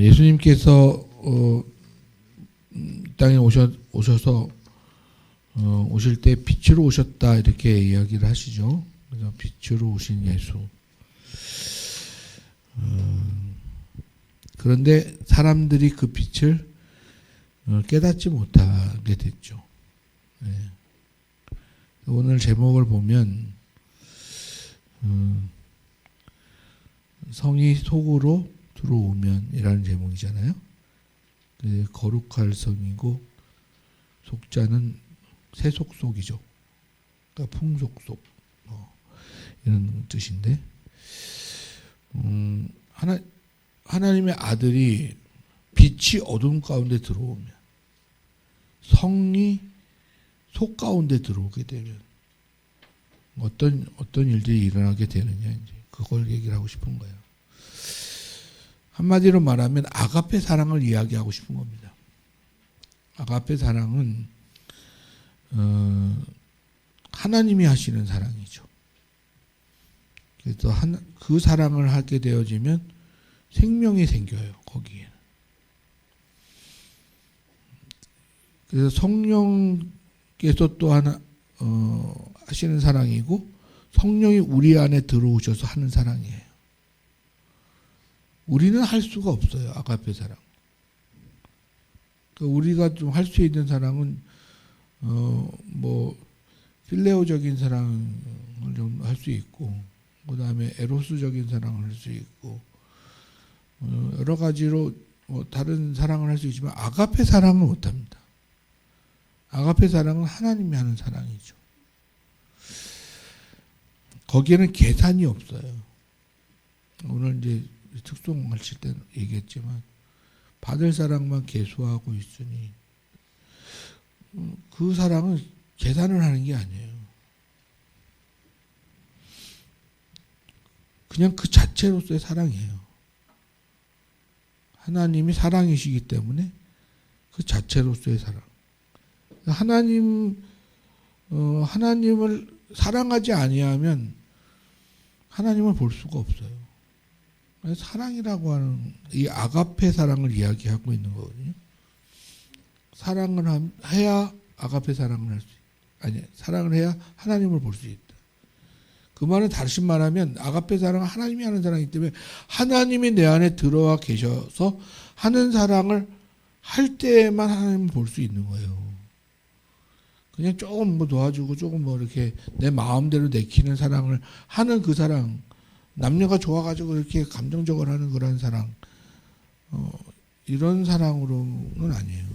예수님께서 땅에 오셔서 오실 때 빛으로 오셨다 이렇게 이야기를 하시죠. 그래서 빛으로 오신 예수. 그런데 사람들이 그 빛을 깨닫지 못하게 됐죠. 네. 오늘 제목을 보면 성이 속으로 들어오면 이라는 제목이잖아요. 거룩할 성이고 속자는 세속 속이죠. 그러니까 풍속 속 이런 뜻인데 하나님의 아들이 빛이 어둠 가운데 들어오면 성이 속 가운데 들어오게 되면 어떤 일들이 일어나게 되느냐 이제 그걸 얘기를 하고 싶은 거예요. 한마디로 말하면 아가페 사랑을 이야기하고 싶은 겁니다. 아가페 사랑은 하나님이 하시는 사랑이죠. 그래서 그 사랑을 하게 되어지면 생명이 생겨요. 거기에는. 그래서 성령께서 또 하나 하시는 사랑이고 성령이 우리 안에 들어오셔서 하는 사랑이에요. 우리는 할 수가 없어요. 아가페 사랑. 그러니까 우리가 좀 할 수 있는 사랑은 필레오적인 사랑을 좀 할 수 있고, 그 다음에 에로스적인 사랑을 할 수 있고, 여러 가지로 다른 사랑을 할 수 있지만 아가페 사랑은 못합니다. 아가페 사랑은 하나님이 하는 사랑이죠. 거기에는 계산이 없어요. 오늘 이제 특송 하실 때 얘기했지만 받을 사랑만 계수하고 있으니 그 사랑은 계산을 하는 게 아니에요. 그냥 그 자체로서의 사랑이에요. 하나님이 사랑이시기 때문에 그 자체로서의 사랑. 하나님을 사랑하지 아니하면 하나님을 볼 수가 없어요. 사랑이라고 하는 이 아가페 사랑을 이야기하고 있는 거거든요. 사랑을 해야 아가페 사랑을 할 수 있다. 아니, 사랑을 해야 하나님을 볼 수 있다. 그 말은 다시 말하면 아가페 사랑은 하나님이 하는 사랑이기 때문에 하나님이 내 안에 들어와 계셔서 하는 사랑을 할 때에만 하나님을 볼 수 있는 거예요. 그냥 조금 도와주고 조금 이렇게 내 마음대로 내키는 사랑을 하는 그 사랑, 남녀가 좋아가지고 이렇게 감정적으로 하는 그런 사랑, 이런 사랑으로는 아니에요.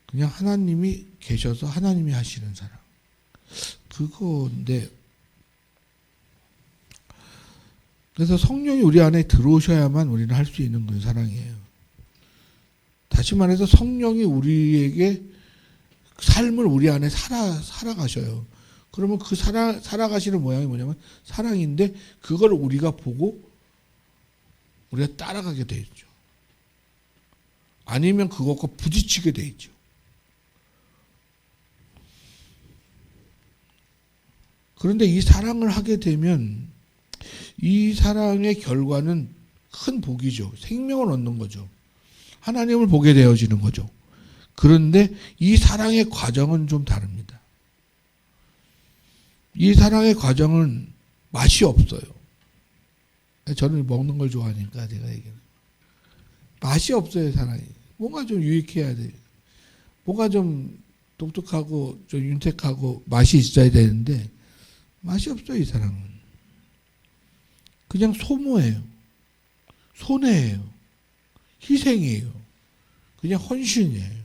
그냥 하나님이 계셔서 하나님이 하시는 사랑. 그건데, 그래서 성령이 우리 안에 들어오셔야만 우리는 할 수 있는 그 사랑이에요. 다시 말해서 성령이 우리에게 삶을 우리 안에 살아가셔요. 그러면 그 살아가시는 모양이 뭐냐면 사랑인데 그걸 우리가 보고 우리가 따라가게 돼 있죠. 아니면 그것과 부딪히게 돼 있죠. 그런데 이 사랑을 하게 되면 이 사랑의 결과는 큰 복이죠. 생명을 얻는 거죠. 하나님을 보게 되어지는 거죠. 그런데 이 사랑의 과정은 좀 다릅니다. 이 사랑의 과정은 맛이 없어요. 저는 먹는 걸 좋아하니까 제가 얘기는. 맛이 없어요, 사랑이. 뭔가 좀 유익해야 돼요. 뭔가 좀 독특하고 좀 윤택하고 맛이 있어야 되는데 맛이 없어요, 이 사랑은. 그냥 소모예요. 손해예요. 희생이에요. 그냥 헌신이에요.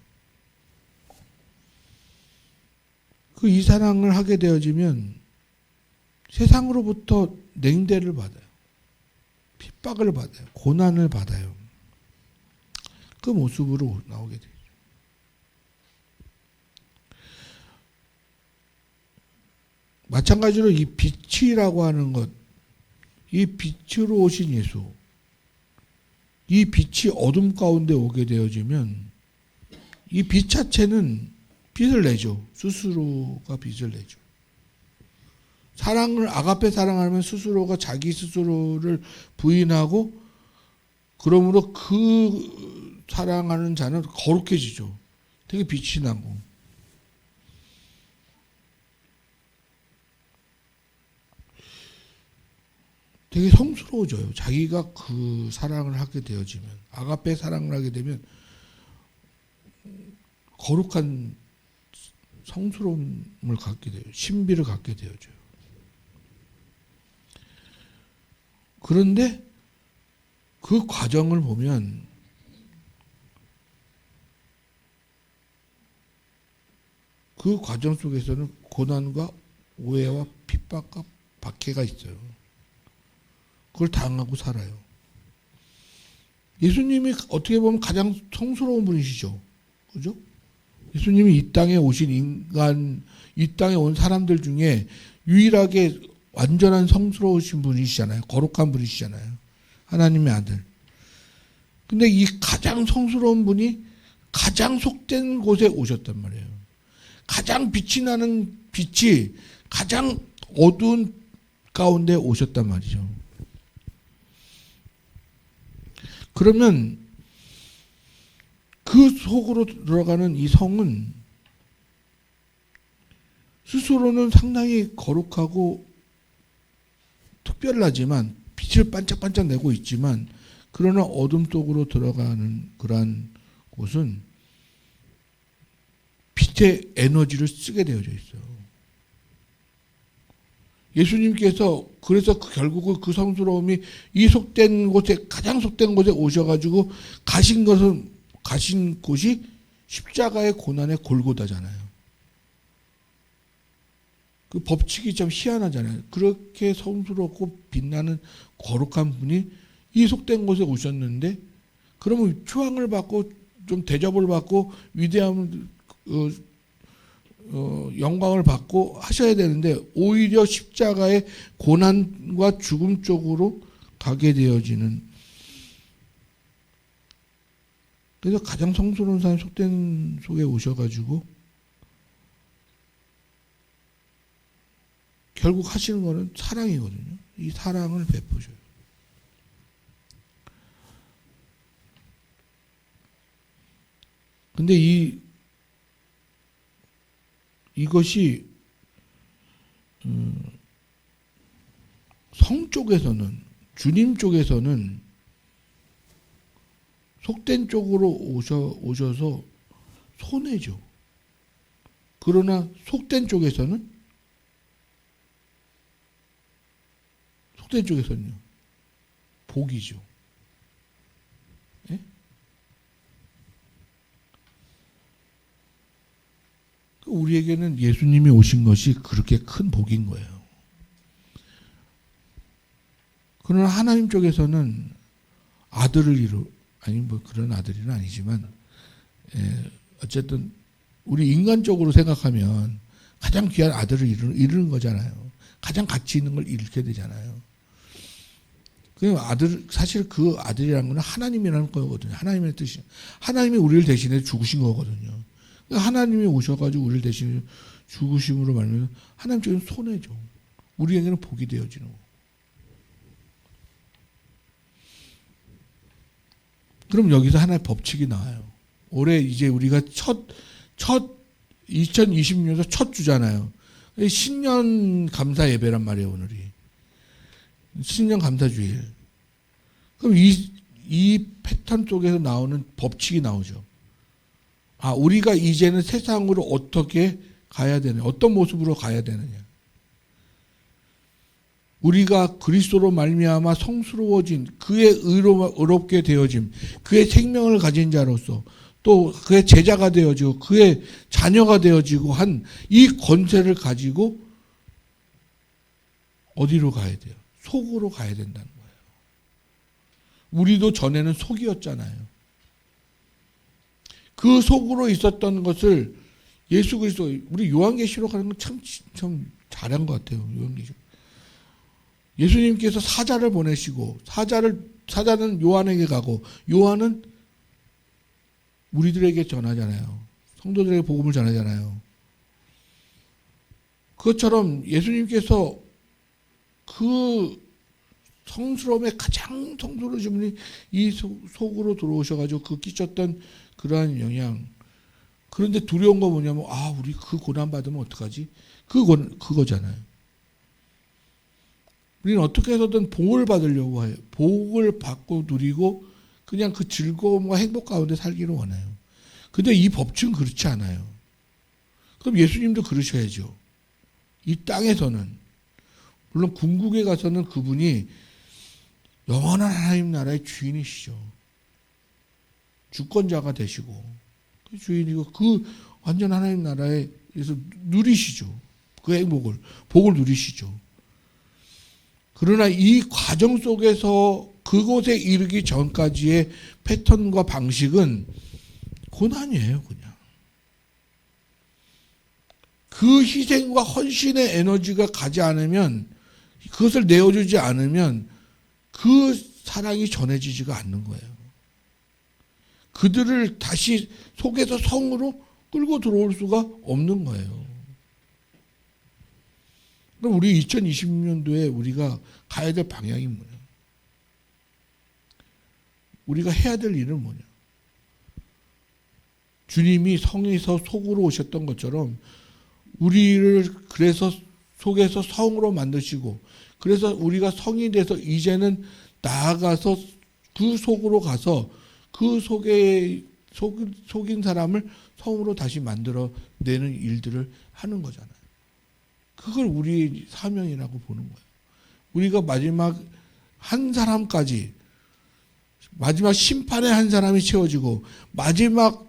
이 사랑을 하게 되어지면 세상으로부터 냉대를 받아요. 핍박을 받아요. 고난을 받아요. 그 모습으로 나오게 되죠. 마찬가지로 이 빛이라고 하는 것, 이 빛으로 오신 예수, 이 빛이 어둠 가운데 오게 되어지면 이 빛 자체는 빛을 내죠. 스스로가 빛을 내죠. 사랑을 아가페 사랑하면 스스로가 자기 스스로를 부인하고 그러므로 그 사랑하는 자는 거룩해지죠. 되게 빛이 나고. 되게 성스러워져요. 자기가 그 사랑을 하게 되어지면, 아가페 사랑을 하게 되면 거룩한 성스러움을 갖게 돼요. 신비를 갖게 되어져요. 그런데 그 과정을 보면 그 과정 속에서는 고난과 오해와 핍박과 박해가 있어요. 그걸 당하고 살아요. 예수님이 어떻게 보면 가장 성스러운 분이시죠. 그죠? 예수님이 이 땅에 오신 인간, 이 땅에 온 사람들 중에 유일하게 완전한 성스러우신 분이시잖아요. 거룩한 분이시잖아요. 하나님의 아들. 근데 이 가장 성스러운 분이 가장 속된 곳에 오셨단 말이에요. 가장 빛이 나는 빛이 가장 어두운 가운데 오셨단 말이죠. 그러면 그 속으로 들어가는 이 성은 스스로는 상당히 거룩하고 특별하지만 빛을 반짝반짝 내고 있지만 그러나 어둠 속으로 들어가는 그러한 곳은 빛의 에너지를 쓰게 되어져 있어요. 예수님께서 그래서 결국은 그 성스러움이 이 속된 곳에 가장 속된 곳에 오셔가지고 가신 곳이 십자가의 고난의 골고다잖아요. 그 법칙이 참 희한하잖아요. 그렇게 성스럽고 빛나는 거룩한 분이 이 속된 곳에 오셨는데 그러면 초항을 받고 좀 대접을 받고 위대함을 영광을 받고 하셔야 되는데 오히려 십자가의 고난과 죽음 쪽으로 가게 되어지는, 그래서 가장 성스러운 사람이 속된 속에 오셔가지고 결국 하시는 거는 사랑이거든요. 이 사랑을 베푸셔요. 근데 이것이 성 쪽에서는, 주님 쪽에서는 속된 쪽으로 오셔서 손해죠. 그러나 속된 쪽에서는요. 복이죠. 예? 우리에게는 예수님이 오신 것이 그렇게 큰 복인 거예요. 그러나 하나님 쪽에서는 아니 뭐 그런 아들은 아니지만 어쨌든 우리 인간적으로 생각하면 가장 귀한 아들을 이루는 거잖아요. 가장 가치 있는 걸 잃게 되잖아요. 사실 그 아들이라는 건 하나님이라는 거거든요. 하나님의 뜻이. 하나님이 우리를 대신해 죽으신 거거든요. 하나님이 오셔가지고 우리를 대신해 죽으심으로 말하면 하나님 쪽에는 손해죠. 우리에게는 복이 되어지는 거. 그럼 여기서 하나의 법칙이 나와요. 올해 이제 우리가 2026년에서 첫 주잖아요. 신년 감사 예배란 말이에요, 오늘이. 신년 감사주일. 그럼 이 패턴 속에서 나오는 법칙이 나오죠. 우리가 이제는 세상으로 어떻게 가야 되느냐, 어떤 모습으로 가야 되느냐. 우리가 그리스도로 말미암아 성스러워진 그의 의롭게 되어짐, 그의 생명을 가진 자로서 또 그의 제자가 되어지고 그의 자녀가 되어지고 한 이 권세를 가지고 어디로 가야 돼요? 속으로 가야 된다는 거예요. 우리도 전에는 속이었잖아요. 그 속으로 있었던 것을 예수 그리스도, 우리 요한계시록 하는 건 참 잘한 것 같아요. 요한계시록. 예수님께서 사자를 보내시고 사자는 요한에게 가고 요한은 우리들에게 전하잖아요. 성도들에게 복음을 전하잖아요. 그것처럼 예수님께서 그 성스러움의 가장 성스러우신 분이 이 속으로 들어오셔가지고 그 끼쳤던 그러한 영향. 그런데 두려운 거 뭐냐면 우리 그 고난 받으면 어떡하지? 그거잖아요. 우리는 어떻게 해서든 복을 받으려고 해요. 복을 받고 누리고 그냥 그 즐거움과 행복 가운데 살기를 원해요. 근데 이 법칙은 그렇지 않아요. 그럼 예수님도 그러셔야죠. 이 땅에서는. 물론 궁극에 가서는 그분이 영원한 하나님 나라의 주인이시죠. 주권자가 되시고 그 주인이고 그 완전 하나님 나라에서 누리시죠. 그 행복을, 복을 누리시죠. 그러나 이 과정 속에서 그곳에 이르기 전까지의 패턴과 방식은 고난이에요, 그냥. 그 희생과 헌신의 에너지가 가지 않으면, 그것을 내어주지 않으면 그 사랑이 전해지지가 않는 거예요. 그들을 다시 속에서 성으로 끌고 들어올 수가 없는 거예요. 그럼 우리 2020년도에 우리가 가야 될 방향이 뭐냐? 우리가 해야 될 일은 뭐냐? 주님이 성에서 속으로 오셨던 것처럼 우리를 그래서 속에서 성으로 만드시고 그래서 우리가 성이 돼서 이제는 나아가서 그 속으로 가서 그 속인 사람을 성으로 다시 만들어내는 일들을 하는 거잖아요. 그걸 우리의 사명이라고 보는 거예요. 우리가 마지막 한 사람까지 마지막 심판의 한 사람이 채워지고 마지막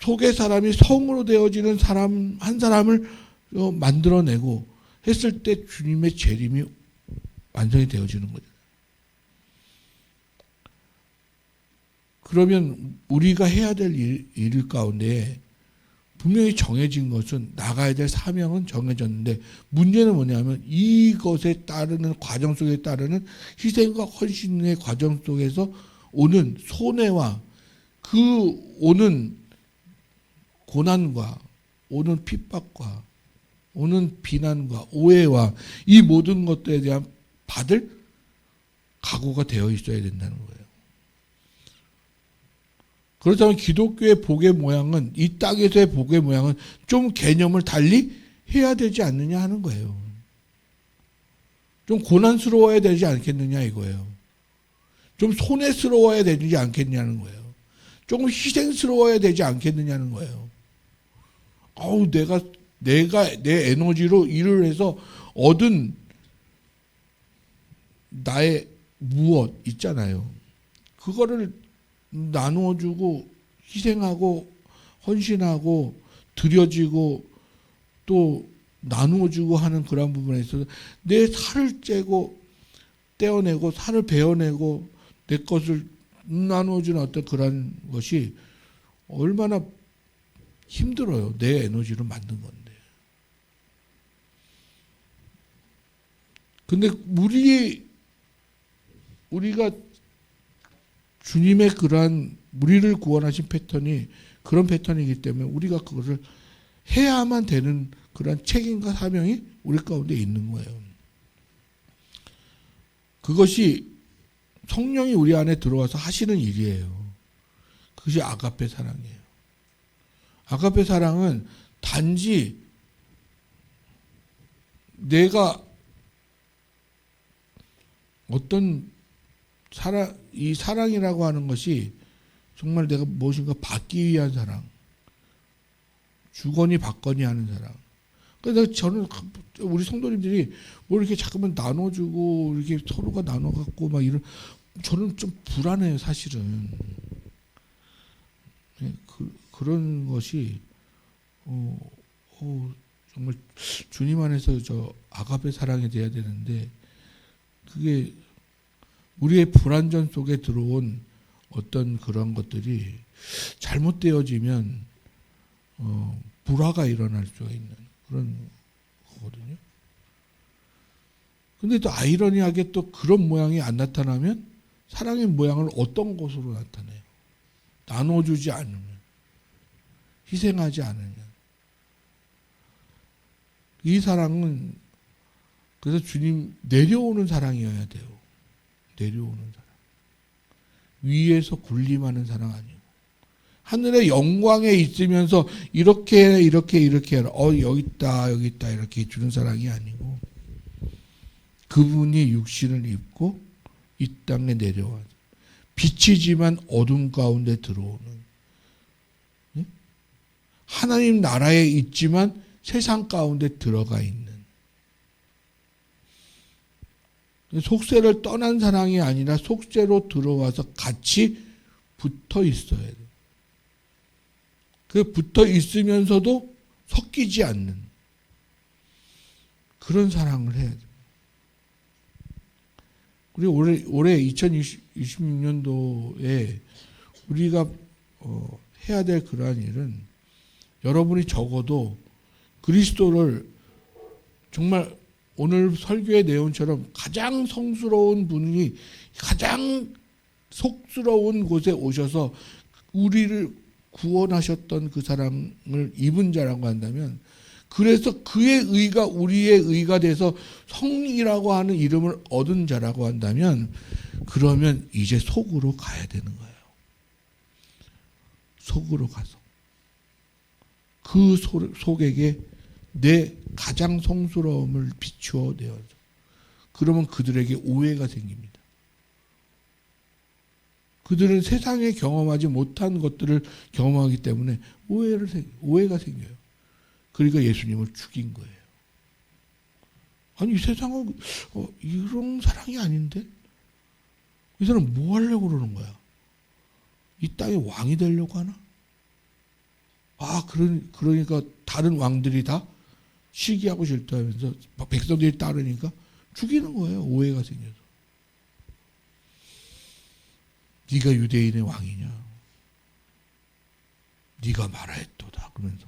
속의 사람이 성으로 되어지는 사람 한 사람을 만들어내고 했을 때 주님의 재림이 완성이 되어지는 거죠. 그러면 우리가 해야 될 일 가운데 분명히 정해진 것은 나가야 될 사명은 정해졌는데 문제는 뭐냐면 이것에 따르는 과정 속에 따르는 희생과 헌신의 과정 속에서 오는 손해와 그 오는 고난과 오는 핍박과 오는 비난과 오해와 이 모든 것들에 대한 받을 각오가 되어 있어야 된다는 거예요. 그렇다면 기독교의 복의 모양은 이 땅에서의 복의 모양은 좀 개념을 달리 해야 되지 않느냐 하는 거예요. 좀 고난스러워야 되지 않겠느냐 이거예요. 좀 손해스러워야 되지 않겠냐는 거예요. 조금 희생스러워야 되지 않겠느냐는 거예요. 내가 내 에너지로 일을 해서 얻은 나의 무엇 있잖아요. 그거를 나누어주고 희생하고 헌신하고 드려지고 또 나누어주고 하는 그런 부분에 있어서 내 살을 째고 떼어내고 살을 베어내고 내 것을 나누어주는 어떤 그런 것이 얼마나 힘들어요. 내 에너지로 만든 건데. 근데 우리가 주님의 그러한 우리를 구원하신 패턴이 그런 패턴이기 때문에 우리가 그것을 해야만 되는 그런 책임과 사명이 우리 가운데 있는 거예요. 그것이 성령이 우리 안에 들어와서 하시는 일이에요. 그것이 아가페 사랑이에요. 아가페 사랑은 단지 내가 어떤 이 사랑이라고 하는 것이 정말 내가 무엇인가 받기 위한 사랑, 주거니 받거니 하는 사랑. 그래서 저는 우리 성도님들이 뭐 이렇게 자꾸만 나눠주고 이렇게 서로가 나눠갖고 막 이런 저는 좀 불안해요 사실은. 그런 것이 정말 주님 안에서 저 아가페 사랑이 돼야 되는데 그게 우리의 불안전 속에 들어온 어떤 그런 것들이 잘못되어지면 불화가 일어날 수가 있는 그런 거거든요. 근데 또 아이러니하게 또 그런 모양이 안 나타나면 사랑의 모양을 어떤 것으로 나타내요? 나눠주지 않으면, 희생하지 않으면. 이 사랑은 그래서 주님 내려오는 사랑이어야 돼요. 내려오는 사랑. 위에서 군림하는 사랑 아니고 하늘의 영광에 있으면서 이렇게 해라. 여기 있다 이렇게 주는 사랑이 아니고 그분이 육신을 입고 이 땅에 내려와서 빛이지만 어둠 가운데 들어오는, 하나님 나라에 있지만 세상 가운데 들어가 있는, 속세를 떠난 사랑이 아니라 속세로 들어와서 같이 붙어 있어야 돼. 그 붙어 있으면서도 섞이지 않는 그런 사랑을 해야 돼. 우리 올해 2026년도에 우리가 해야 될 그러한 일은, 여러분이 적어도 그리스도를 정말 오늘 설교의 내용처럼 가장 성스러운 분이 가장 속스러운 곳에 오셔서 우리를 구원하셨던 그 사랑을 입은 자라고 한다면, 그래서 그의 의가 우리의 의가 돼서 성이라고 하는 이름을 얻은 자라고 한다면, 그러면 이제 속으로 가야 되는 거예요. 속으로 가서 그 속에게 내 가장 성스러움을 비추어 내어줘. 그러면 그들에게 오해가 생깁니다. 그들은 세상에 경험하지 못한 것들을 경험하기 때문에 오해가 생겨요. 그러니까 예수님을 죽인 거예요. 아니, 이 세상은 이런 사랑이 아닌데? 이 사람 뭐 하려고 그러는 거야? 이 땅의 왕이 되려고 하나? 그러니까 다른 왕들이 다 시기하고 질투하면서 백성들이 따르니까 죽이는 거예요. 오해가 생겨서. 네가 유대인의 왕이냐? 네가 말하였도다. 그러면서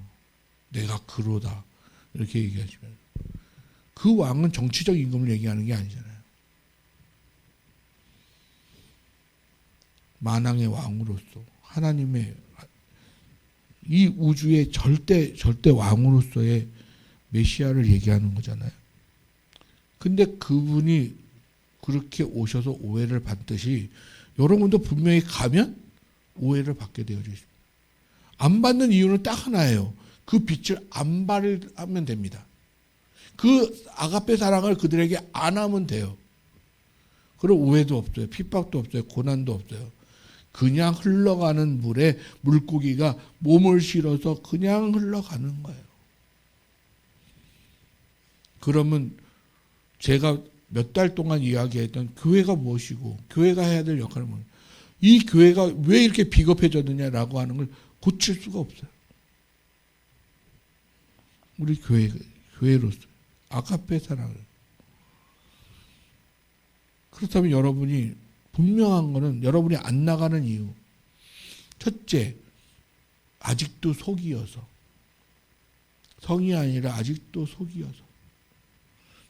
내가 그로다. 이렇게 얘기하시면, 그 왕은 정치적 임금을 얘기하는 게 아니잖아요. 만왕의 왕으로서 하나님의 이 우주의 절대 왕으로서의 메시아를 얘기하는 거잖아요. 근데 그분이 그렇게 오셔서 오해를 받듯이 여러분도 분명히 가면 오해를 받게 되어져 있습니다. 안 받는 이유는 딱 하나예요. 그 빛을 안 발하면 됩니다. 그 아가페 사랑을 그들에게 안 하면 돼요. 그럼 오해도 없어요. 핍박도 없어요. 고난도 없어요. 그냥 흘러가는 물에 물고기가 몸을 실어서 그냥 흘러가는 거예요. 그러면 제가 몇 달 동안 이야기했던 교회가 무엇이고 교회가 해야 될 역할은 뭐예요? 이 교회가 왜 이렇게 비겁해졌느냐라고 하는 걸 고칠 수가 없어요. 우리 교회로서 아가페 사랑을. 그렇다면 여러분이 분명한 거는, 여러분이 안 나가는 이유, 첫째, 아직도 속이어서, 성이 아니라 아직도 속이어서.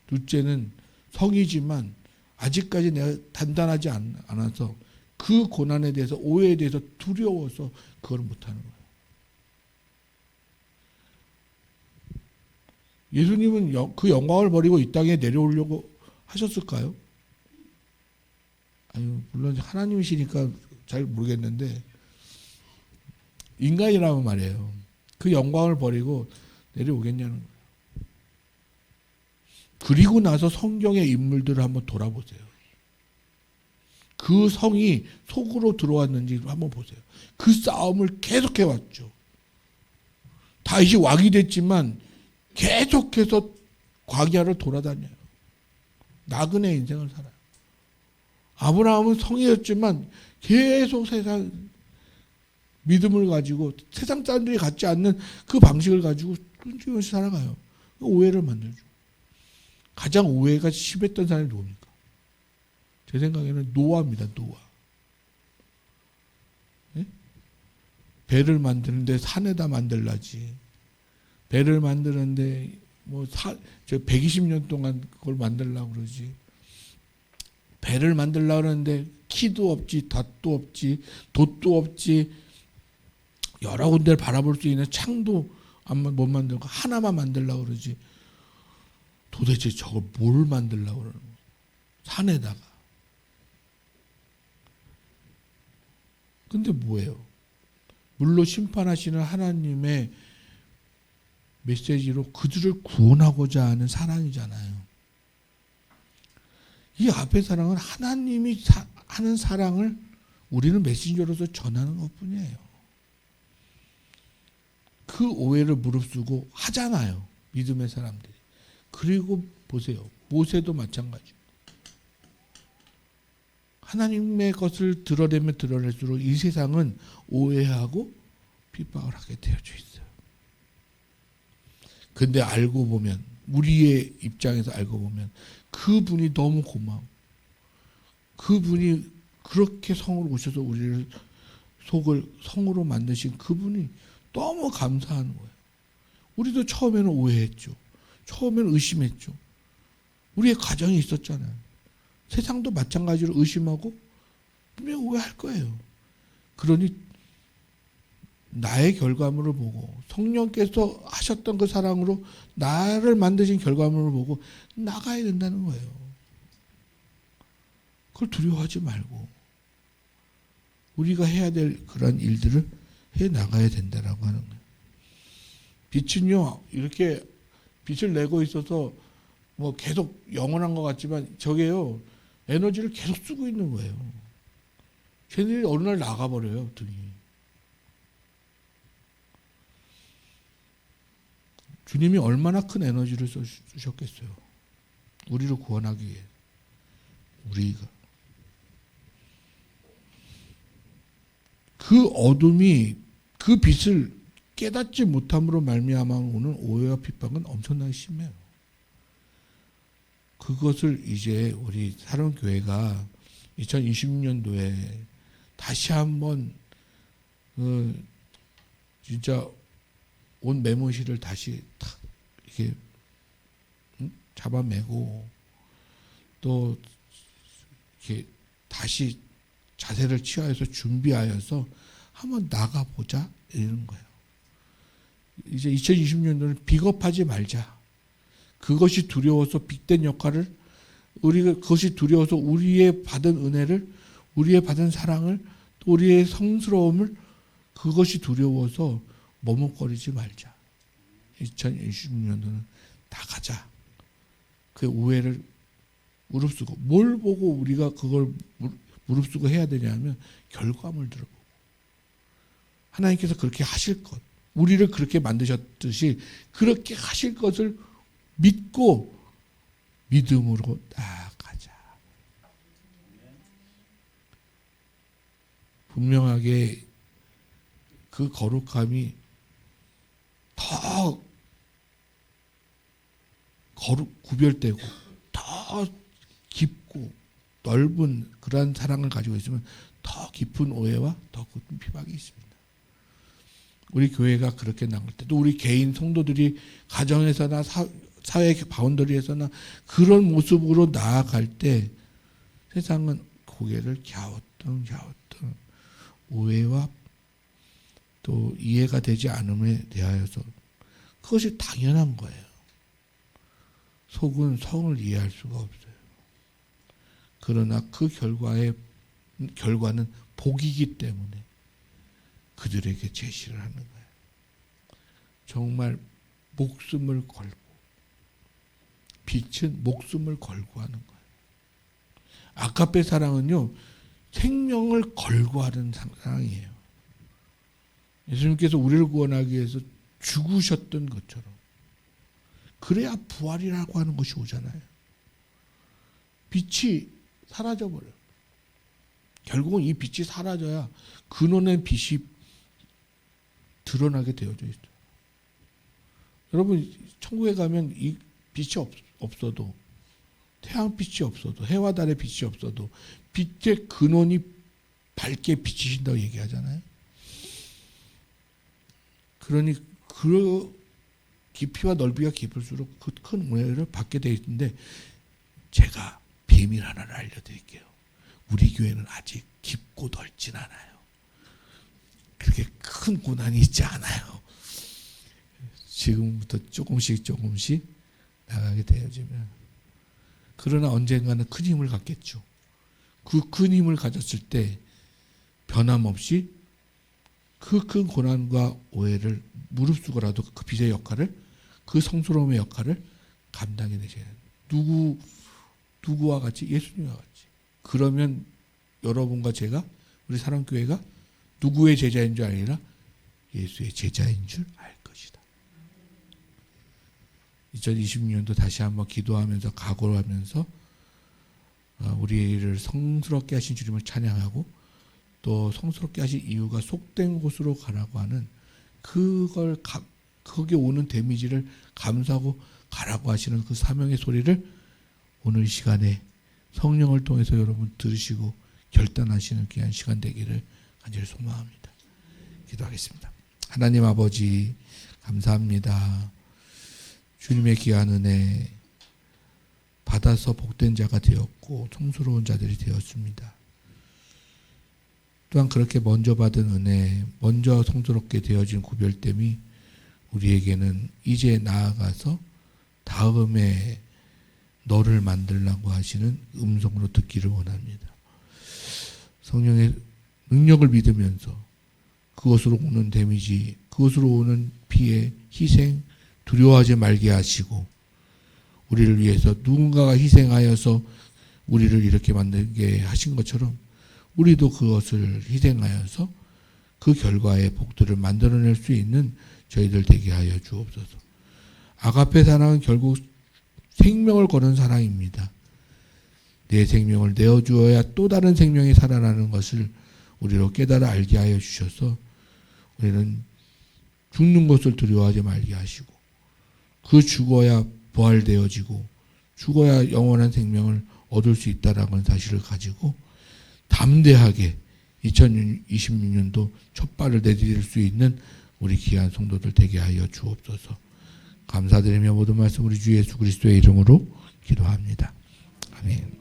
둘째는 성이지만 아직까지 내가 단단하지 않아서 그 고난에 대해서, 오해에 대해서 두려워서 그걸 못하는 거예요. 예수님은 그 영광을 버리고 이 땅에 내려오려고 하셨을까요? 아니, 물론 하나님이시니까 잘 모르겠는데, 인간이라면 말이에요. 그 영광을 버리고 내려오겠냐는 거예요. 그리고 나서 성경의 인물들을 한번 돌아보세요. 그 성이 속으로 들어왔는지 한번 보세요. 그 싸움을 계속해 왔죠. 다윗이 왕이 됐지만 계속해서 광야를 돌아다녀요. 나그네 인생을 살아요. 아브라함은 성이었지만 계속 세상 믿음을 가지고 세상 사람들이 갖지 않는 그 방식을 가지고 끊임없이 살아가요. 오해를 만들죠. 가장 오해가 심했던 사람이 누굽니까? 제 생각에는 노아입니다. 노아. 네? 배를 만드는데 산에다 만들라지. 배를 만드는데 120년 동안 그걸 만들려고 그러지. 배를 만들려고 그러는데 키도 없지, 닷도 없지, 돛도 없지, 여러 군데를 바라볼 수 있는 창도 못 만들고 하나만 만들려고 그러지. 도대체 저걸 뭘 만들려고 그러는 거야? 산에다가. 근데 뭐예요? 물로 심판하시는 하나님의 메시지로 그들을 구원하고자 하는 사랑이잖아요. 이 앞의 사랑은 하나님이 하는 사랑을 우리는 메신저로서 전하는 것뿐이에요. 그 오해를 무릅쓰고 하잖아요. 믿음의 사람들이. 그리고 보세요. 모세도 마찬가지. 하나님의 것을 드러내면 드러낼수록 이 세상은 오해하고 핍박을 하게 되어져 있어요. 근데 알고 보면, 우리의 입장에서 알고 보면 그분이 너무 고마워. 그분이 그렇게 성으로 오셔서 우리를 속을 성으로 만드신 그분이 너무 감사한 거예요. 우리도 처음에는 오해했죠. 처음에는 의심했죠. 우리의 가정이 있었잖아요. 세상도 마찬가지로 의심하고 분명 오해할 거예요. 그러니 나의 결과물을 보고 성령께서 하셨던 그 사랑으로 나를 만드신 결과물을 보고 나가야 된다는 거예요. 그걸 두려워하지 말고 우리가 해야 될 그런 일들을 해 나가야 된다라고 하는 거예요. 빛은요, 이렇게 빛을 내고 있어서 뭐 계속 영원한 것 같지만 저게요, 에너지를 계속 쓰고 있는 거예요. 걔들이 어느 날 나가버려요, 등이. 주님이 얼마나 큰 에너지를 쓰셨겠어요. 우리를 구원하기 위해. 우리가. 그 어둠이 그 빛을 깨닫지 못함으로 말미암아 오는 오해와 핍박은 엄청나게 심해요. 그것을 이제 우리 사랑교회가 2026년도에 다시 한번 진짜 온 메모시를 다시 탁 이렇게 잡아매고 또 이렇게 다시 자세를 취하여서 준비하여서 한번 나가보자 이러는 거예요. 이제 2020년도는 비겁하지 말자. 그것이 두려워서 빅된 역할을 우리가 그것이 두려워서 우리의 받은 은혜를 우리의 받은 사랑을 또 우리의 성스러움을 그것이 두려워서 머뭇거리지 말자. 2026년도는 나가자. 그 오해를 무릅쓰고 뭘 보고 우리가 그걸 무릅쓰고 해야 되냐면 결과물 들어보고 하나님께서 그렇게 하실 것 우리를 그렇게 만드셨듯이 그렇게 하실 것을 믿고 믿음으로 나아가자. 분명하게 그 거룩함이 더 구별되고 더 깊고 넓은 그러한 사랑을 가지고 있으면 더 깊은 오해와 더 깊은 피박이 있습니다. 우리 교회가 그렇게 나갈 때 또 우리 개인 성도들이 가정에서나 사회 바운더리에서나 그런 모습으로 나아갈 때 세상은 고개를 갸우뚱 오해와 또 이해가 되지 않음에 대하여서 그것이 당연한 거예요. 속은 성을 이해할 수가 없어요. 그러나 그 결과는 복이기 때문에 그들에게 제시를 하는 거예요. 정말 목숨을 걸고 빛은 목숨을 걸고 하는 거예요. 아가페 사랑은요 생명을 걸고 하는 사랑이에요. 예수님께서 우리를 구원하기 위해서 죽으셨던 것처럼 그래야 부활이라고 하는 것이 오잖아요. 빛이 사라져버려요. 결국은 이 빛이 사라져야 근원의 빛이 드러나게 되어져 있어요. 여러분 천국에 가면 이 빛이 없어도 태양빛이 없어도 해와 달의 빛이 없어도 빛의 근원이 밝게 비치신다고 얘기하잖아요. 그러니 그 깊이와 넓이가 깊을수록 그 큰 은혜를 받게 되어 있는데 제가 비밀 하나를 알려드릴게요. 우리 교회는 아직 깊고 넓진 않아요. 그렇게 큰 고난이 있지 않아요. 지금부터 조금씩 나가게 되어지면 그러나 언젠가는 큰 힘을 갖겠죠. 그 큰 힘을 가졌을 때 변함없이 그 큰 고난과 오해를 무릅쓰고라도 그 빛의 역할을, 그 성스러움의 역할을 감당해내셔야 돼요. 누구와 같이? 예수님과 같이. 그러면 여러분과 제가, 우리 사랑교회가 누구의 제자인 줄 아니라 예수의 제자인 줄 알 것이다. 2026년도 다시 한번 기도하면서 각오를 하면서 우리를 성스럽게 하신 주님을 찬양하고, 또 성스럽게 하신 이유가 속된 곳으로 가라고 하는 거기에 오는 데미지를 감수하고 가라고 하시는 그 사명의 소리를 오늘 이 시간에 성령을 통해서 여러분 들으시고 결단하시는 귀한 시간 되기를 간절히 소망합니다. 기도하겠습니다. 하나님 아버지, 감사합니다. 주님의 귀한 은혜 받아서 복된 자가 되었고 성스러운 자들이 되었습니다. 또한 그렇게 먼저 받은 은혜, 먼저 성스럽게 되어진 구별됨이 우리에게는 이제 나아가서 다음에 너를 만들라고 하시는 음성으로 듣기를 원합니다. 성령의 능력을 믿으면서 그것으로 오는 데미지, 그것으로 오는 피해, 희생, 두려워하지 말게 하시고, 우리를 위해서 누군가가 희생하여서 우리를 이렇게 만들게 하신 것처럼 우리도 그것을 희생하여서 그 결과의 복들을 만들어낼 수 있는 저희들 되게 하여 주옵소서. 아가페 사랑은 결국 생명을 거는 사랑입니다. 내 생명을 내어주어야 또 다른 생명이 살아나는 것을 우리로 깨달아 알게 하여 주셔서 우리는 죽는 것을 두려워하지 말게 하시고, 그 죽어야 부활되어지고 죽어야 영원한 생명을 얻을 수 있다라는 사실을 가지고 담대하게 2026년도 첫 발을 내디딜 수 있는 우리 귀한 성도들 되게 하여 주옵소서. 감사드리며 모든 말씀 우리 주 예수 그리스도의 이름으로 기도합니다. 아멘.